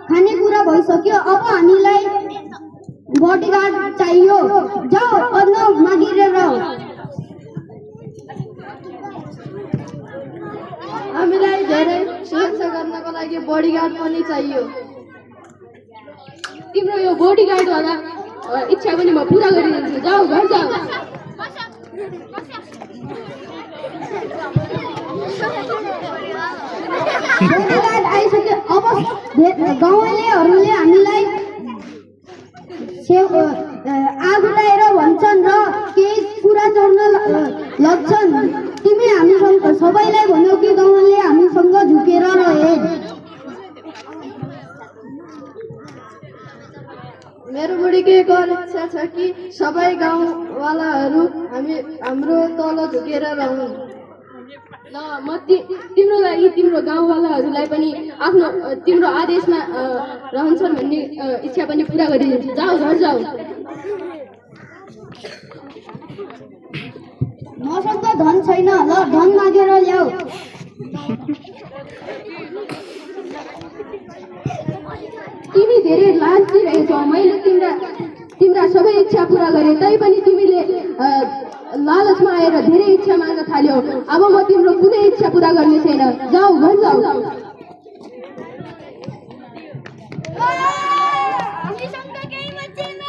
खानेकुरा भइसक्यो, अब हामीलाई बडीगार्ड चाहियो। जाऊ अन्न मागिरेर। हामीलाई धेरै सुरक्षा गर्नको लागि बडीगार्ड पनि चाहियो। तिम्रो यो बडीगार्ड वाला इच्छा पनि म पुरा गरिदिन्छु। जाऊ घर जाऊ। बडीगार्ड आइसक्यो, अब गाउँलेहरूले हामीलाई आग उठाएर भन्छन् र केही कुरा चोर्न लग्छन्। तिमी हामीसँग सबैलाई भन्यौ कि गाउँले हामीसँग झुकेर रहे। मेरो बुढीको एक इच्छा छ कि सबै गाउँवालाहरू हाम्रो तल झुकेर रहन्। ल म तिम्रो लागि तिम्रो गाउँवालाहरूलाई पनि आफ्नो तिम्रो आदेशमा रहन्छन् भन्ने इच्छा पनि पुरा गरिदिन्छु। जाऊ घर जाऊ। मसँग धन छैन, ल धन मागेर ल्याऊ। तिमी धेरै लालची रहेछौ। मैले तिम्रा सबै इच्छा पुरा गरेँ, तैपनि तिमीले लालचमा आएर धेरै इच्छा माग्न थाल्यौ। अब म तिम्रो कुनै इच्छा पुरा गर्ने छैन। जाऊ घर जाऊ। हामीसँग केही बचेन।